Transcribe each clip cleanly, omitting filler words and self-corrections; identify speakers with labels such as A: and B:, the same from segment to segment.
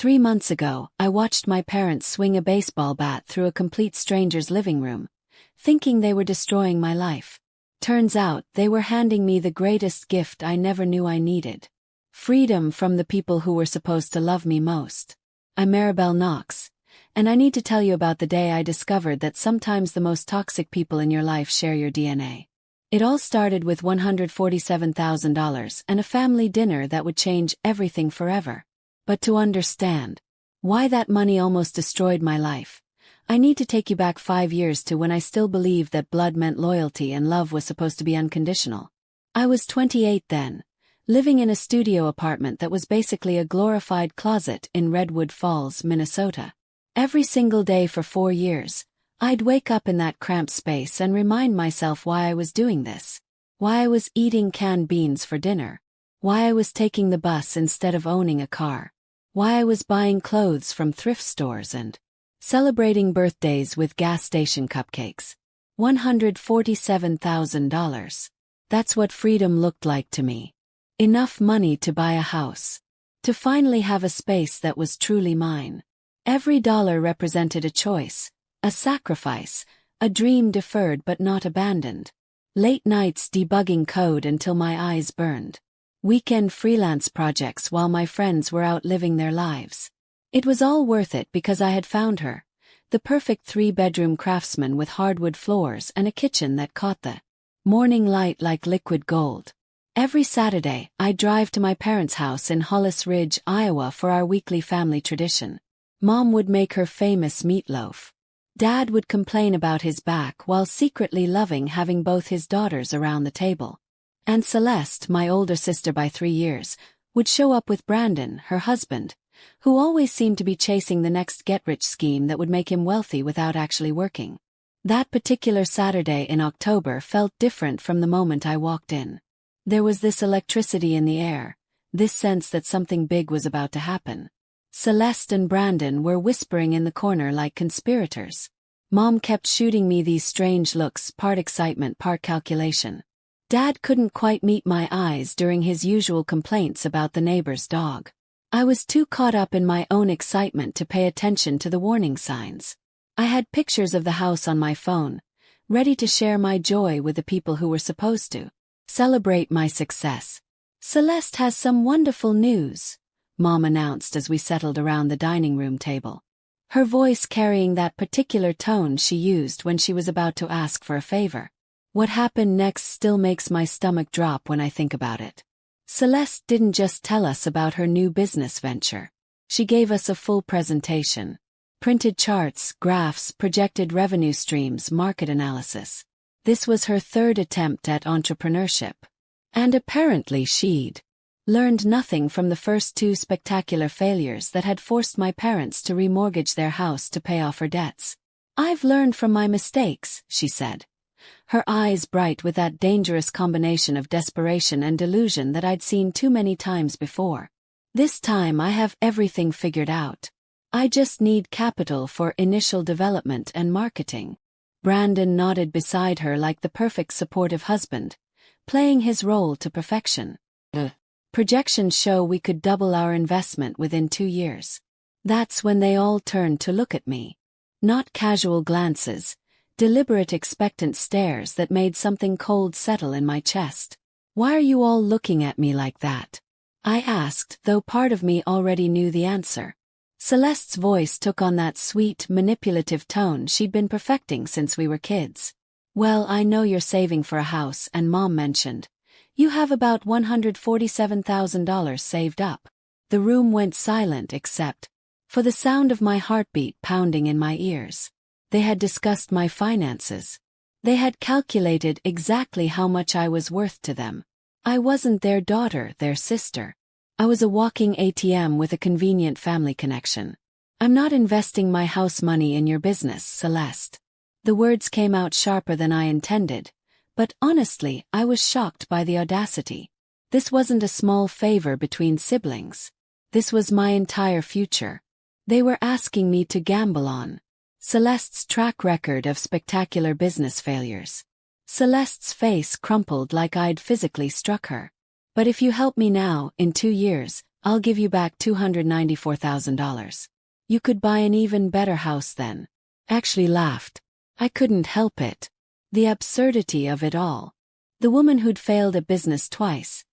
A: 3 months ago, I watched my parents swing a baseball bat through a complete stranger's living room, thinking they were destroying my life. Turns out, they were handing me the greatest gift I never knew I needed. Freedom from the people who were supposed to love me most. I'm Maribel Knox, and I need to tell you about the day I discovered that sometimes the most toxic people in your life share your DNA. It all started with $147,000 and a family dinner that would change everything forever. But to understand why that money almost destroyed my life, I need to take you back 5 years to when I still believed that blood meant loyalty and love was supposed to be unconditional. I was 28 then, living in a studio apartment that was basically a glorified closet in Redwood Falls, Minnesota. Every single day for 4 years, I'd wake up in that cramped space and remind myself why I was doing this. Why I was eating canned beans for dinner. Why I was taking the bus instead of owning a car. Why I was buying clothes from thrift stores and celebrating birthdays with gas station cupcakes. $147,000. That's what freedom looked like to me. Enough money to buy a house. To finally have a space that was truly mine. Every dollar represented a choice, a sacrifice, a dream deferred but not abandoned. Late nights debugging code until my eyes burned. Weekend freelance projects while my friends were out living their lives. It was all worth it because I had found her, the perfect 3-bedroom craftsman with hardwood floors and a kitchen that caught the morning light like liquid gold. Every Saturday, I'd drive to my parents' house in Hollis Ridge, Iowa for our weekly family tradition. Mom would make her famous meatloaf. Dad would complain about his back while secretly loving having both his daughters around the table. And Celeste, my older sister by 3 years, would show up with Brandon, her husband, who always seemed to be chasing the next get-rich scheme that would make him wealthy without actually working. That particular Saturday in October felt different from the moment I walked in. There was this electricity in the air, this sense that something big was about to happen. Celeste and Brandon were whispering in the corner like conspirators. Mom kept shooting me these strange looks, part excitement, part calculation. Dad couldn't quite meet my eyes during his usual complaints about the neighbor's dog. I was too caught up in my own excitement to pay attention to the warning signs. I had pictures of the house on my phone, ready to share my joy with the people who were supposed to celebrate my success. Celeste has some wonderful news, Mom announced as we settled around the dining room table. Her voice carrying that particular tone she used when she was about to ask for a favor. What happened next still makes my stomach drop when I think about it. Celeste didn't just tell us about her new business venture. She gave us a full presentation. Printed charts, graphs, projected revenue streams, market analysis. This was her 3rd attempt at entrepreneurship. And apparently she'd learned nothing from the first 2 spectacular failures that had forced my parents to remortgage their house to pay off her debts. I've learned from my mistakes, she said. Her eyes bright with that dangerous combination of desperation and delusion that I'd seen too many times before. This time I have everything figured out. I just need capital for initial development and marketing. Brandon nodded beside her like the perfect supportive husband, playing his role to perfection. Projections show we could double our investment within 2 years. That's when they all turned to look at me. Not casual glances. Deliberate expectant stares that made something cold settle in my chest. Why are you all looking at me like that? I asked, though part of me already knew the answer. Celeste's voice took on that sweet, manipulative tone she'd been perfecting since we were kids. Well, I know you're saving for a house, and Mom mentioned. You have about $147,000 saved up. The room went silent except for the sound of my heartbeat pounding in my ears. They had discussed my finances. They had calculated exactly how much I was worth to them. I wasn't their daughter, their sister. I was a walking ATM with a convenient family connection. I'm not investing my house money in your business, Celeste. The words came out sharper than I intended, but honestly, I was shocked by the audacity. This wasn't a small favor between siblings. This was my entire future. They were asking me to gamble on Celeste's track record of spectacular business failures. Celeste's face crumpled like I'd physically struck her. But if you help me now, in 2 years, I'll give you back $294,000. You could buy an even better house then. Actually laughed. I couldn't help it. The absurdity of it all. The woman who'd failed at business twice,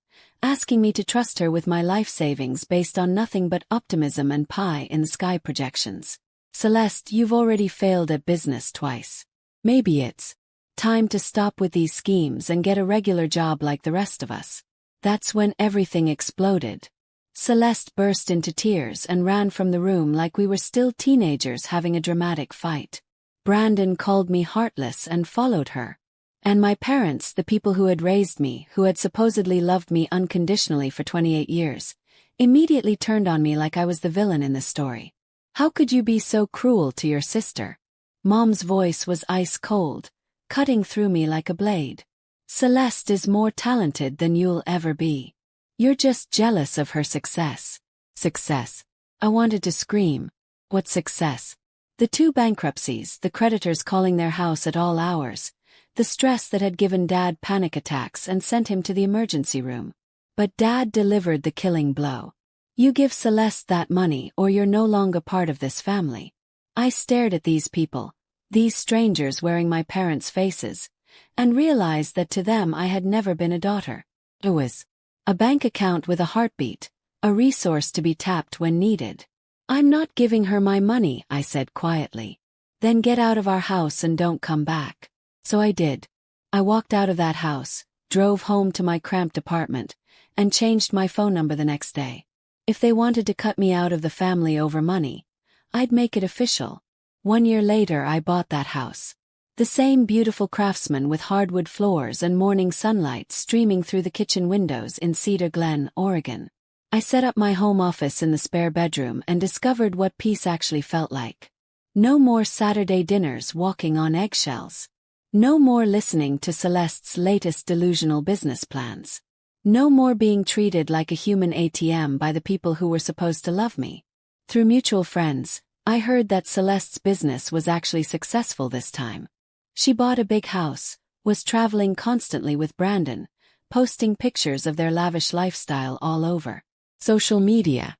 A: asking me to trust her with my life savings based on nothing but optimism and pie-in-the-sky projections. Celeste, you've already failed at business twice. Maybe it's time to stop with these schemes and get a regular job like the rest of us. That's when everything exploded. Celeste burst into tears and ran from the room like we were still teenagers having a dramatic fight. Brandon called me heartless and followed her. And my parents, the people who had raised me, who had supposedly loved me unconditionally for 28 years, immediately turned on me like I was the villain in the story. How could you be so cruel to your sister? Mom's voice was ice cold, cutting through me like a blade. Celeste is more talented than you'll ever be. You're just jealous of her success. Success? I wanted to scream. What success? The 2 bankruptcies, the creditors calling their house at all hours, the stress that had given Dad panic attacks and sent him to the emergency room. But Dad delivered the killing blow. You give Celeste that money or you're no longer part of this family. I stared at these people, these strangers wearing my parents' faces, and realized that to them I had never been a daughter. It was a bank account with a heartbeat, a resource to be tapped when needed. I'm not giving her my money, I said quietly. Then get out of our house and don't come back. So I did. I walked out of that house, drove home to my cramped apartment, and changed my phone number the next day. If they wanted to cut me out of the family over money, I'd make it official. 1 year later I bought that house. The same beautiful craftsman with hardwood floors and morning sunlight streaming through the kitchen windows in Cedar Glen, Oregon. I set up my home office in the spare bedroom and discovered what peace actually felt like. No more Saturday dinners walking on eggshells. No more listening to Celeste's latest delusional business plans. No more being treated like a human ATM by the people who were supposed to love me. Through mutual friends, I heard that Celeste's business was actually successful this time. She bought a big house, was traveling constantly with Brandon, posting pictures of their lavish lifestyle all over social media.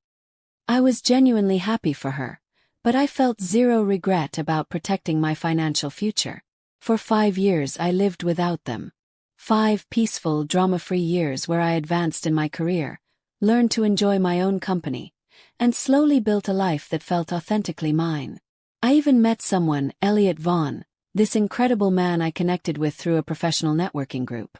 A: I was genuinely happy for her, but I felt zero regret about protecting my financial future. For 5 years I lived without them. 5 peaceful, drama-free years where I advanced in my career, learned to enjoy my own company, and slowly built a life that felt authentically mine. I even met someone, Elliot Vaughn, this incredible man I connected with through a professional networking group.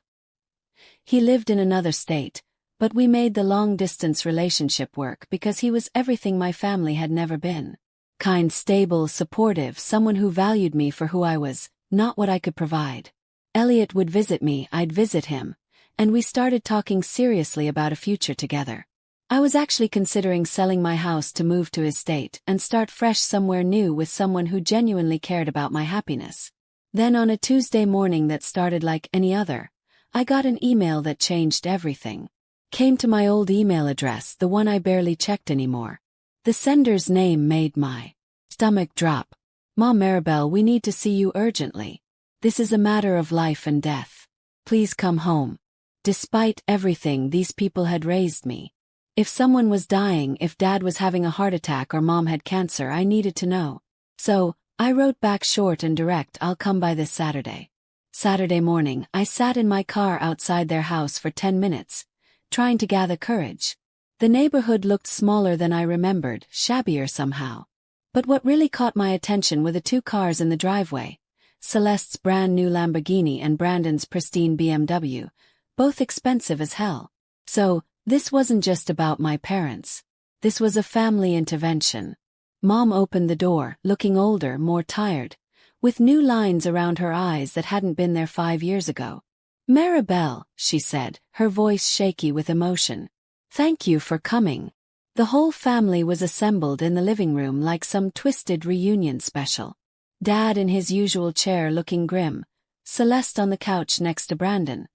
A: He lived in another state, but we made the long-distance relationship work because he was everything my family had never been. Kind, stable, supportive, someone who valued me for who I was, not what I could provide. Elliot would visit me, I'd visit him, and we started talking seriously about a future together. I was actually considering selling my house to move to his state and start fresh somewhere new with someone who genuinely cared about my happiness. Then on a Tuesday morning that started like any other, I got an email that changed everything. Came to my old email address, the one I barely checked anymore. The sender's name made my stomach drop. Mom Maribel, we need to see you urgently. This is a matter of life and death. Please come home. Despite everything, these people had raised me. If someone was dying, if Dad was having a heart attack or Mom had cancer, I needed to know. So, I wrote back short and direct, I'll come by this Saturday. Saturday morning, I sat in my car outside their house for 10 minutes, trying to gather courage. The neighborhood looked smaller than I remembered, shabbier somehow. But what really caught my attention were the 2 cars in the driveway. Celeste's brand new Lamborghini and Brandon's pristine BMW, both expensive as hell. So, this wasn't just about my parents. This was a family intervention. Mom opened the door, looking older, more tired, with new lines around her eyes that hadn't been there 5 years ago. Maribel, she said, her voice shaky with emotion. Thank you for coming. The whole family was assembled in the living room like some twisted reunion special. Dad in his usual chair looking grim, Celeste on the couch next to Brandon,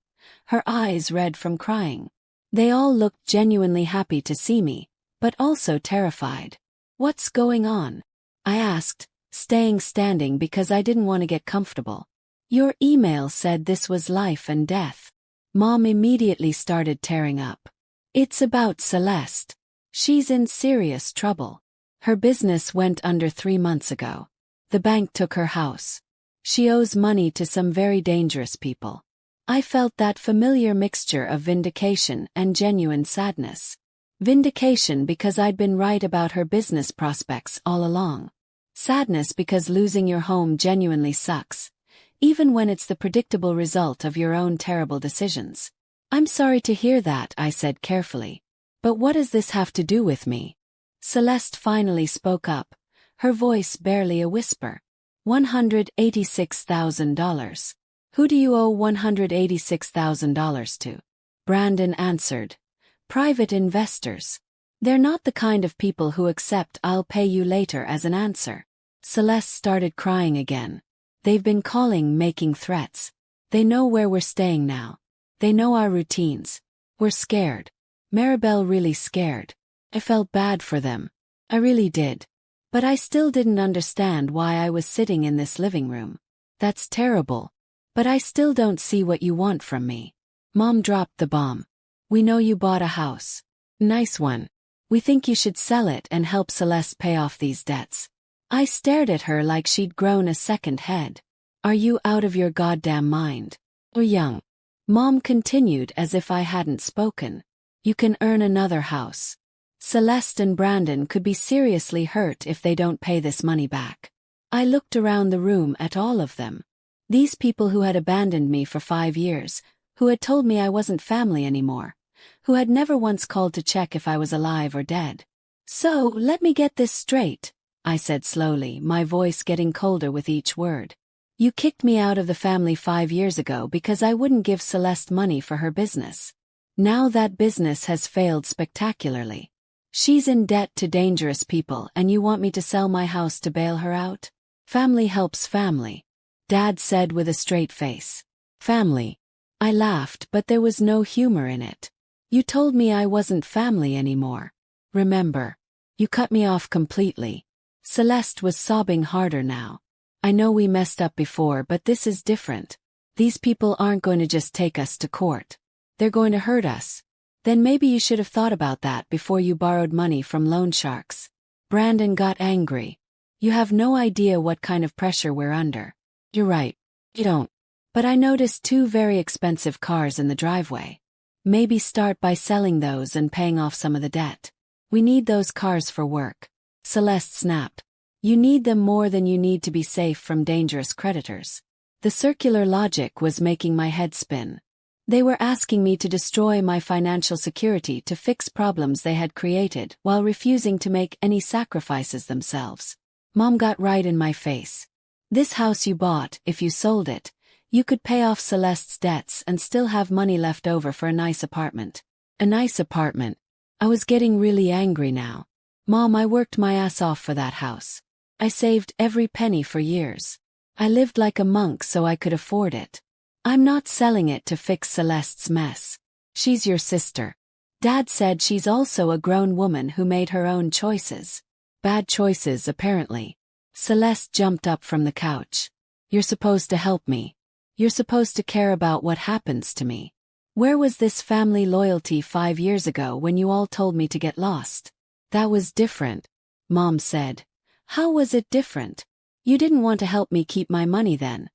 A: her eyes red from crying. They all looked genuinely happy to see me, but also terrified. What's going on? I asked, staying standing because I didn't want to get comfortable. Your email said this was life and death. Mom immediately started tearing up. It's about Celeste. She's in serious trouble. Her business went under 3 months ago. The bank took her house. She owes money to some very dangerous people. I felt that familiar mixture of vindication and genuine sadness. Vindication because I'd been right about her business prospects all along. Sadness because losing your home genuinely sucks, even when it's the predictable result of your own terrible decisions. "I'm sorry to hear that," I said carefully. "But what does this have to do with me?" Celeste finally spoke up, her voice barely a whisper. $186,000. "Who do you owe $186,000 to?" Brandon answered. "Private investors. They're not the kind of people who accept 'I'll pay you later' as an answer." Celeste started crying again. "They've been calling, making threats. They know where we're staying now. They know our routines. We're scared." Maribel really scared. I felt bad for them. I really did. But I still didn't understand why I was sitting in this living room. "That's terrible. But I still don't see what you want from me." Mom dropped the bomb. "We know you bought a house. Nice one. We think you should sell it and help Celeste pay off these debts." I stared at her like she'd grown a second head. "Are you out of your goddamn mind? Or young?" Mom continued as if I hadn't spoken. "You can earn another house. Celeste and Brandon could be seriously hurt if they don't pay this money back." I looked around the room at all of them. These people who had abandoned me for 5 years, who had told me I wasn't family anymore, who had never once called to check if I was alive or dead. "So, let me get this straight," I said slowly, my voice getting colder with each word. "You kicked me out of the family 5 years ago because I wouldn't give Celeste money for her business. Now that business has failed spectacularly. She's in debt to dangerous people and you want me to sell my house to bail her out? Family helps family," Dad said with a straight face. "Family." I laughed, but there was no humor in it. "You told me I wasn't family anymore. Remember? You cut me off completely." Celeste was sobbing harder now. "I know we messed up before, but this is different. These people aren't going to just take us to court. They're going to hurt us. Then maybe you should have thought about that before you borrowed money from loan sharks." Brandon got angry. "You have no idea what kind of pressure we're under." "You're right. You don't. But I noticed 2 very expensive cars in the driveway. Maybe start by selling those and paying off some of the debt. We need those cars for work." Celeste snapped. "You need them more than you need to be safe from dangerous creditors." The circular logic was making my head spin. They were asking me to destroy my financial security to fix problems they had created while refusing to make any sacrifices themselves. Mom got right in my face. "This house you bought, if you sold it, you could pay off Celeste's debts and still have money left over for a nice apartment." A nice apartment. I was getting really angry now. "Mom, I worked my ass off for that house. I saved every penny for years. I lived like a monk so I could afford it. I'm not selling it to fix Celeste's mess. She's your sister." Dad said she's also a grown woman who made her own choices. Bad choices, apparently. Celeste jumped up from the couch. "You're supposed to help me. You're supposed to care about what happens to me. Where was this family loyalty 5 years ago when you all told me to get lost?" "That was different," Mom said. "How was it different? You didn't want to help me keep my money then.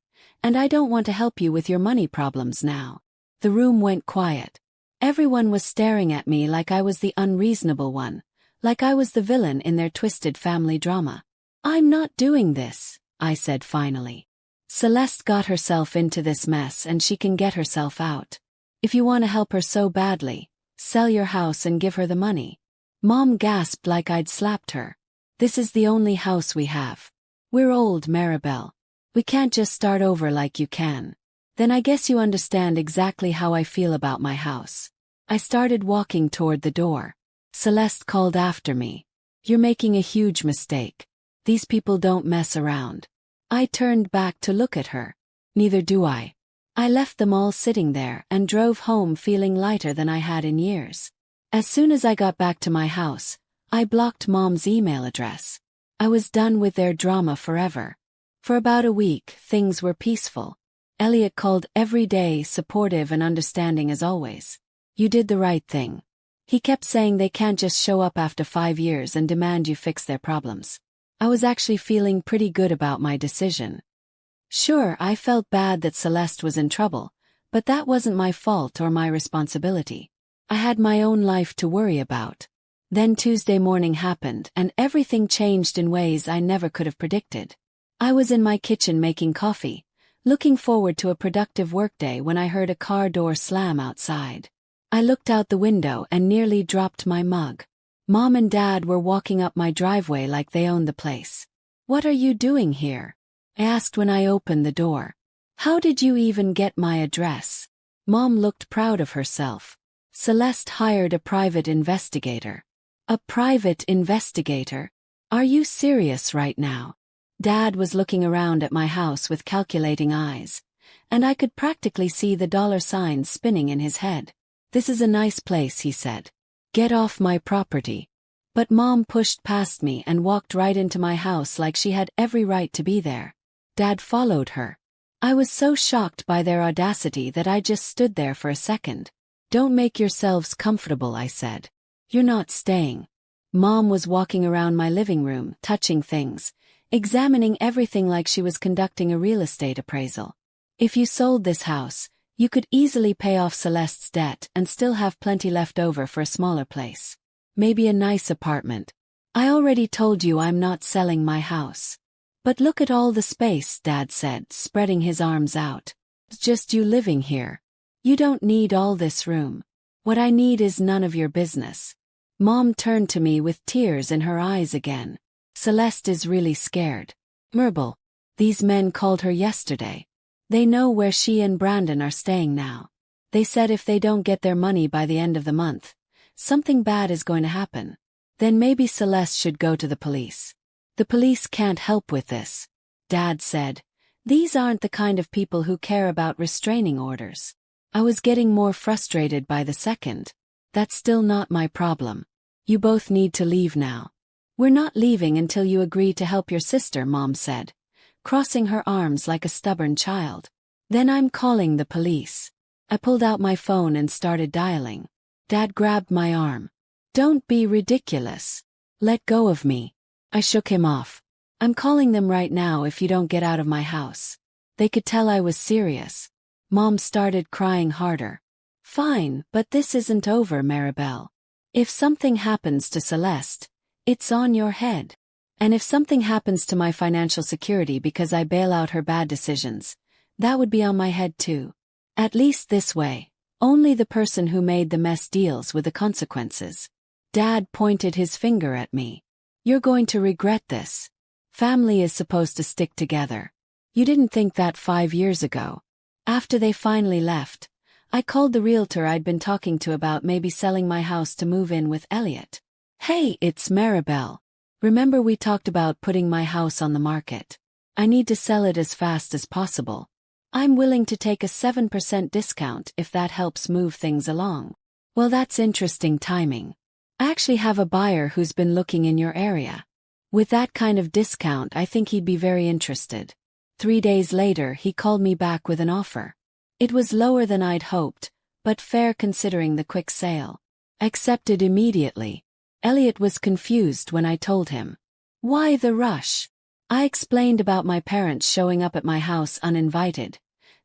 A: And I don't want to help you with your money problems now." The room went quiet. Everyone was staring at me like I was the unreasonable one, like I was the villain in their twisted family drama. "I'm not doing this," I said finally. "Celeste got herself into this mess and she can get herself out. If you want to help her so badly, sell your house and give her the money." Mom gasped like I'd slapped her. "This is the only house we have. We're old, Maribel. We can't just start over like you can." "Then I guess you understand exactly how I feel about my house." I started walking toward the door. Celeste called after me. "You're making a huge mistake. These people don't mess around." I turned back to look at her. "Neither do I." I left them all sitting there and drove home feeling lighter than I had in years. As soon as I got back to my house, I blocked Mom's email address. I was done with their drama forever. For about a week, things were peaceful. Elliot called every day, supportive and understanding as always. "You did the right thing," He kept saying they can't just show up after 5 years and demand you fix their problems. I was actually feeling pretty good about my decision. Sure, I felt bad that Celeste was in trouble, but that wasn't my fault or my responsibility. I had my own life to worry about. Then Tuesday morning happened, and everything changed in ways I never could have predicted. I was in my kitchen making coffee, looking forward to a productive workday when I heard a car door slam outside. I looked out the window and nearly dropped my mug. Mom and Dad were walking up my driveway like they owned the place. "What are you doing here?" I asked when I opened the door. "How did you even get my address?" Mom looked proud of herself. "Celeste hired a private investigator." "A private investigator? Are you serious right now?" Dad was looking around at my house with calculating eyes, and I could practically see the dollar signs spinning in his head. "This is a nice place," he said. "Get off my property." But Mom pushed past me and walked right into my house like she had every right to be there. Dad followed her. I was so shocked by their audacity that I just stood there for a second. "Don't make yourselves comfortable," I said. "You're not staying." Mom was walking around my living room, touching things, examining everything like she was conducting a real estate appraisal. "If you sold this house, you could easily pay off Celeste's debt and still have plenty left over for a smaller place. Maybe a nice apartment. I already told you I'm not selling my house." "But look at all the space," Dad said, spreading his arms out. "It's just you living here. You don't need all this room. What I need is none of your business." Mom turned to me with tears in her eyes again. "Celeste is really scared. Myrtle, these men called her yesterday. They know where she and Brandon are staying now. They said if they don't get their money by the end of the month, something bad is going to happen. Then maybe Celeste should go to the police." "The police can't help with this," Dad said. "These aren't the kind of people who care about restraining orders." I was getting more frustrated by the second. "That's still not my problem. You both need to leave now." "We're not leaving until you agree to help your sister," Mom said, crossing her arms like a stubborn child. "Then I'm calling the police." I pulled out my phone and started dialing. Dad grabbed my arm. "Don't be ridiculous. Let go of me." I shook him off. "I'm calling them right now if you don't get out of my house." They could tell I was serious. Mom started crying harder. "Fine, but this isn't over, Maribel. If something happens to Celeste, it's on your head. And if something happens to my financial security because I bail out her bad decisions, that would be on my head too. At least this way, only the person who made the mess deals with the consequences." Dad pointed his finger at me. "You're going to regret this. Family is supposed to stick together. You didn't think that 5 years ago." After they finally left, I called the realtor I'd been talking to about maybe selling my house to move in with Elliot. "Hey, it's Maribel. Remember we talked about putting my house on the market? I need to sell it as fast as possible. I'm willing to take a 7% discount if that helps move things along." "Well, that's interesting timing. I actually have a buyer who's been looking in your area. With that kind of discount, I think he'd be very interested." 3 days later, he called me back with an offer. It was lower than I'd hoped, but fair considering the quick sale. I accepted immediately. Elliot was confused when I told him. "Why the rush?" I explained about my parents showing up at my house uninvited,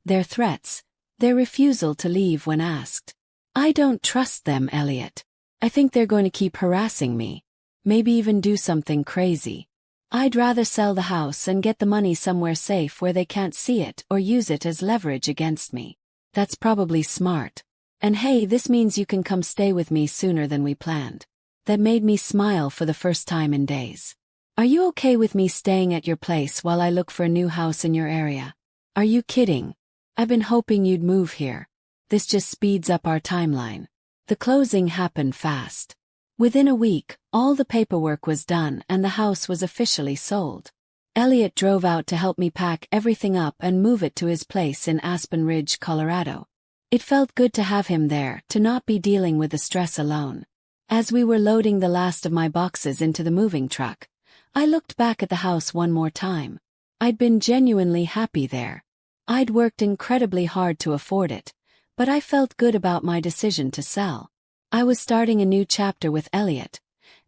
A: their threats, their refusal to leave when asked. "I don't trust them, Elliot. I think they're going to keep harassing me. Maybe even do something crazy. I'd rather sell the house and get the money somewhere safe where they can't see it or use it as leverage against me." "That's probably smart. And hey, this means you can come stay with me sooner than we planned." That made me smile for the first time in days. "Are you okay with me staying at your place while I look for a new house in your area?" "Are you kidding? I've been hoping you'd move here. This just speeds up our timeline." The closing happened fast. Within a week, all the paperwork was done and the house was officially sold. Elliot drove out to help me pack everything up and move it to his place in Aspen Ridge, Colorado. It felt good to have him there, to not be dealing with the stress alone. As we were loading the last of my boxes into the moving truck, I looked back at the house one more time. I'd been genuinely happy there. I'd worked incredibly hard to afford it, but I felt good about my decision to sell. I was starting a new chapter with Elliot,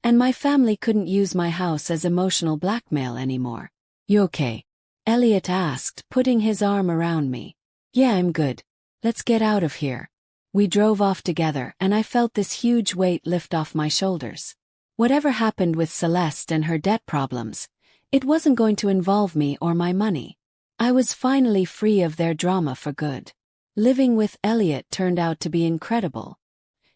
A: and my family couldn't use my house as emotional blackmail anymore. "You okay?" Elliot asked, putting his arm around me. "Yeah, I'm good. Let's get out of here." We drove off together and I felt this huge weight lift off my shoulders. Whatever happened with Celeste and her debt problems, it wasn't going to involve me or my money. I was finally free of their drama for good. Living with Elliot turned out to be incredible.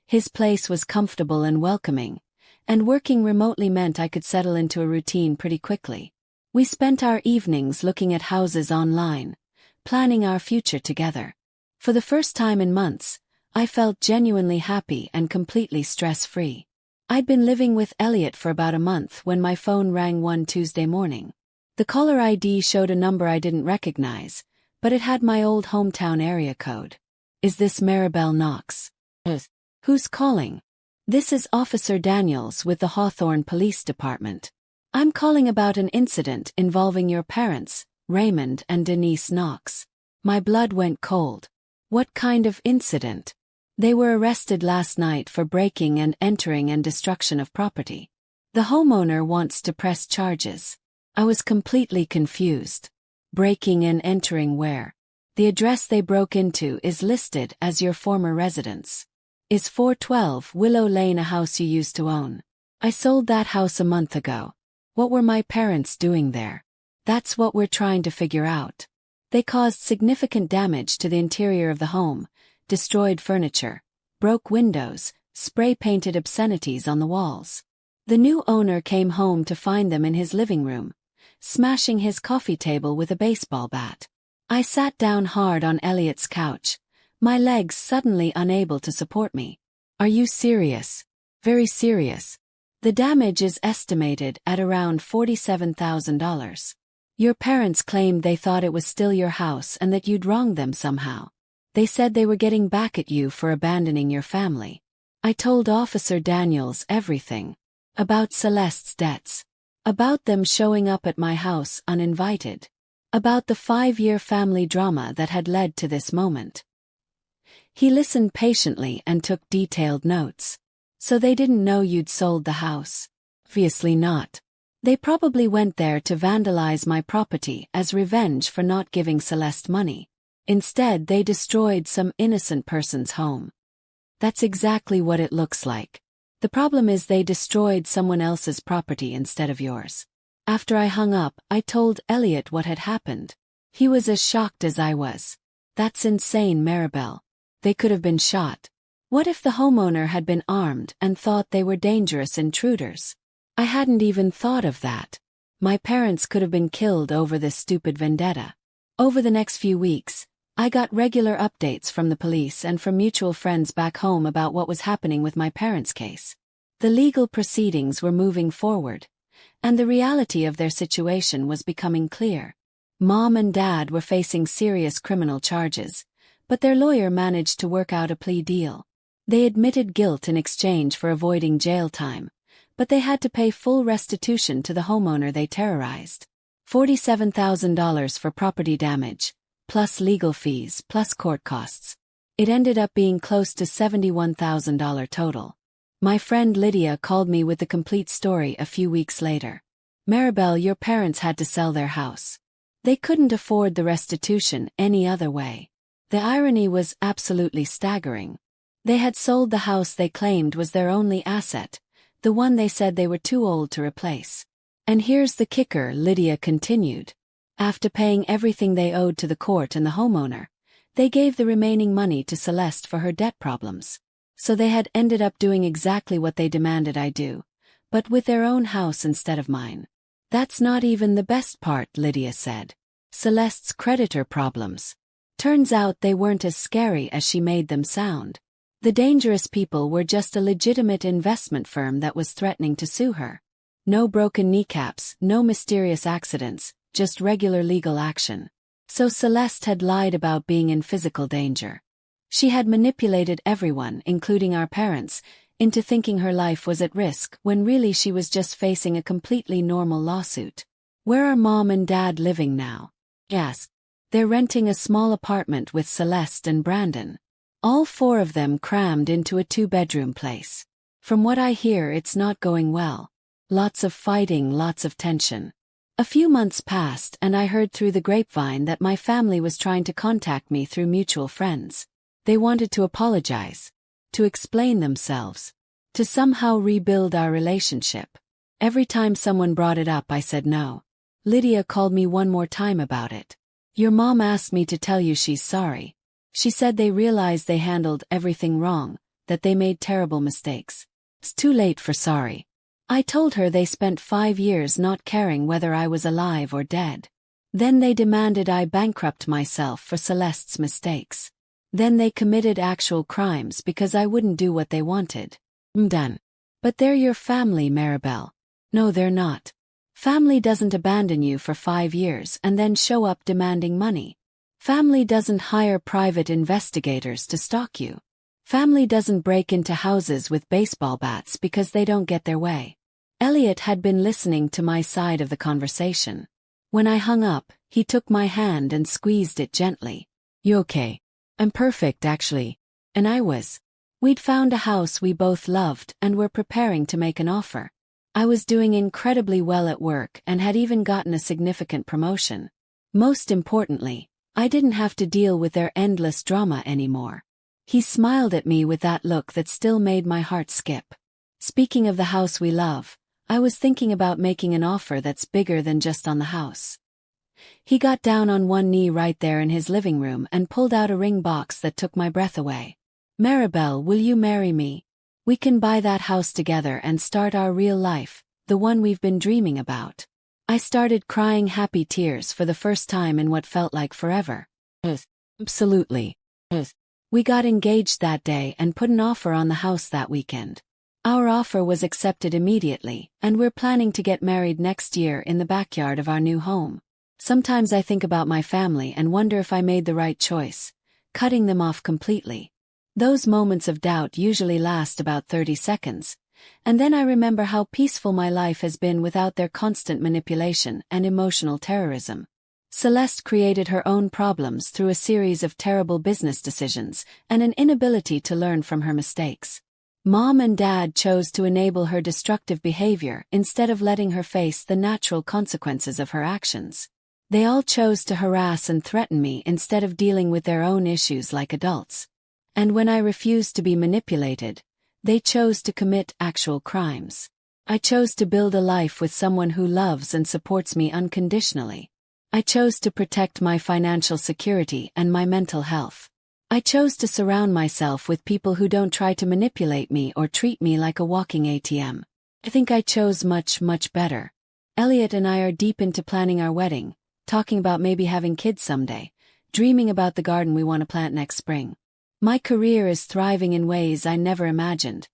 A: His place was comfortable and welcoming, and working remotely meant I could settle into a routine pretty quickly. We spent our evenings looking at houses online, planning our future together. For the first time in months, I felt genuinely happy and completely stress-free. I'd been living with Elliot for about a month when my phone rang one Tuesday morning. The caller ID showed a number I didn't recognize, but it had my old hometown area code. "Is this Maribel Knox?" "Who's calling?" "This is Officer Daniels with the Hawthorne Police Department. I'm calling about an incident involving your parents, Raymond and Denise Knox." My blood went cold. What kind of incident? They were arrested last night for breaking and entering and destruction of property. The homeowner wants to press charges. I was completely confused. Breaking and entering where? The address they broke into is listed as your former residence. Is 412 Willow Lane a house you used to own? I sold that house a month ago. What were my parents doing there? That's what we're trying to figure out. They caused significant damage to the interior of the home, destroyed furniture, broke windows, spray-painted obscenities on the walls. The new owner came home to find them in his living room, smashing his coffee table with a baseball bat. I sat down hard on Elliot's couch, my legs suddenly unable to support me. "Are you serious?" "Very serious. The damage is estimated at around $47,000. Your parents claimed they thought it was still your house and that you'd wronged them somehow. They said they were getting back at you for abandoning your family." I told Officer Daniels everything. About Celeste's debts. About them showing up at my house uninvited. About the 5-year family drama that had led to this moment. He listened patiently and took detailed notes. "So they didn't know you'd sold the house?" "Obviously not. They probably went there to vandalize my property as revenge for not giving Celeste money. Instead, they destroyed some innocent person's home." "That's exactly what it looks like. The problem is they destroyed someone else's property instead of yours." After I hung up, I told Elliot what had happened. He was as shocked as I was. "That's insane, Maribel. They could have been shot. What if the homeowner had been armed and thought they were dangerous intruders? I hadn't even thought of that. My parents could have been killed over this stupid vendetta." Over the next few weeks, I got regular updates from the police and from mutual friends back home about what was happening with my parents' case. The legal proceedings were moving forward, and the reality of their situation was becoming clear. Mom and Dad were facing serious criminal charges, but their lawyer managed to work out a plea deal. They admitted guilt in exchange for avoiding jail time, but they had to pay full restitution to the homeowner they terrorized. $47,000 for property damage, plus legal fees, plus court costs. It ended up being close to $71,000 total. My friend Lydia called me with the complete story a few weeks later. "Maribel, your parents had to sell their house. They couldn't afford the restitution any other way." The irony was absolutely staggering. They had sold the house they claimed was their only asset, the one they said they were too old to replace. "And here's the kicker," Lydia continued. "After paying everything they owed to the court and the homeowner, they gave the remaining money to Celeste for her debt problems. So they had ended up doing exactly what they demanded I do, but with their own house instead of mine." "That's not even the best part," Lydia said. "Celeste's creditor problems. Turns out they weren't as scary as she made them sound. The dangerous people were just a legitimate investment firm that was threatening to sue her. No broken kneecaps, no mysterious accidents, just regular legal action. So Celeste had lied about being in physical danger. She had manipulated everyone, including our parents, into thinking her life was at risk when really she was just facing a completely normal lawsuit." "Where are Mom and Dad living now?" "Yes. They're renting a small apartment with Celeste and Brandon. All 4 of them crammed into a 2-bedroom place. From what I hear, it's not going well. Lots of fighting, lots of tension. A few months passed and I heard through the grapevine that my family was trying to contact me through mutual friends. They wanted to apologize, to explain themselves, to somehow rebuild our relationship. Every time someone brought it up, I said no. Lydia called me one more time about it. Your mom asked me to tell you she's sorry. She said they realized they handled everything wrong, that they made terrible mistakes. It's too late for sorry. I told her they spent 5 years not caring whether I was alive or dead. Then they demanded I bankrupt myself for Celeste's mistakes. Then they committed actual crimes because I wouldn't do what they wanted. Done. But they're your family, Maribel. No, they're not. Family doesn't abandon you for 5 years and then show up demanding money. Family doesn't hire private investigators to stalk you. Family doesn't break into houses with baseball bats because they don't get their way. Elliot had been listening to my side of the conversation. When I hung up, he took my hand and squeezed it gently. You okay? I'm perfect, actually. And I was. We'd found a house we both loved and were preparing to make an offer. I was doing incredibly well at work and had even gotten a significant promotion. Most importantly, I didn't have to deal with their endless drama anymore. He smiled at me with that look that still made my heart skip. Speaking of the house we love, I was thinking about making an offer that's bigger than just on the house. He got down on one knee right there in his living room and pulled out a ring box that took my breath away. Maribel, will you marry me? We can buy that house together and start our real life, the one we've been dreaming about. I started crying happy tears for the first time in what felt like forever. Absolutely. We got engaged that day and put an offer on the house that weekend. Our offer was accepted immediately, and we're planning to get married next year in the backyard of our new home. Sometimes I think about my family and wonder if I made the right choice, cutting them off completely. Those moments of doubt usually last about 30 seconds, and then I remember how peaceful my life has been without their constant manipulation and emotional terrorism. Celeste created her own problems through a series of terrible business decisions and an inability to learn from her mistakes. Mom and Dad chose to enable her destructive behavior instead of letting her face the natural consequences of her actions. They all chose to harass and threaten me instead of dealing with their own issues like adults. And when I refused to be manipulated, they chose to commit actual crimes. I chose to build a life with someone who loves and supports me unconditionally. I chose to protect my financial security and my mental health. I chose to surround myself with people who don't try to manipulate me or treat me like a walking ATM. I think I chose much, much better. Elliot and I are deep into planning our wedding, talking about maybe having kids someday, dreaming about the garden we want to plant next spring. My career is thriving in ways I never imagined,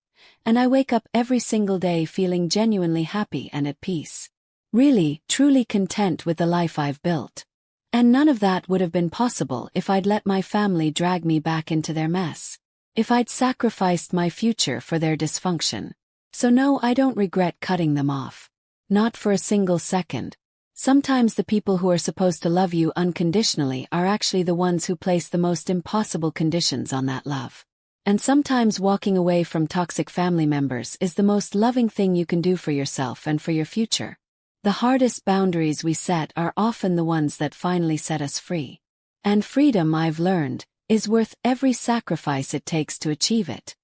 A: and I wake up every single day feeling genuinely happy and at peace. Really, truly content with the life I've built. And none of that would have been possible if I'd let my family drag me back into their mess. If I'd sacrificed my future for their dysfunction. So no, I don't regret cutting them off. Not for a single second. Sometimes the people who are supposed to love you unconditionally are actually the ones who place the most impossible conditions on that love. And sometimes walking away from toxic family members is the most loving thing you can do for yourself and for your future. The hardest boundaries we set are often the ones that finally set us free. And freedom, I've learned, is worth every sacrifice it takes to achieve it.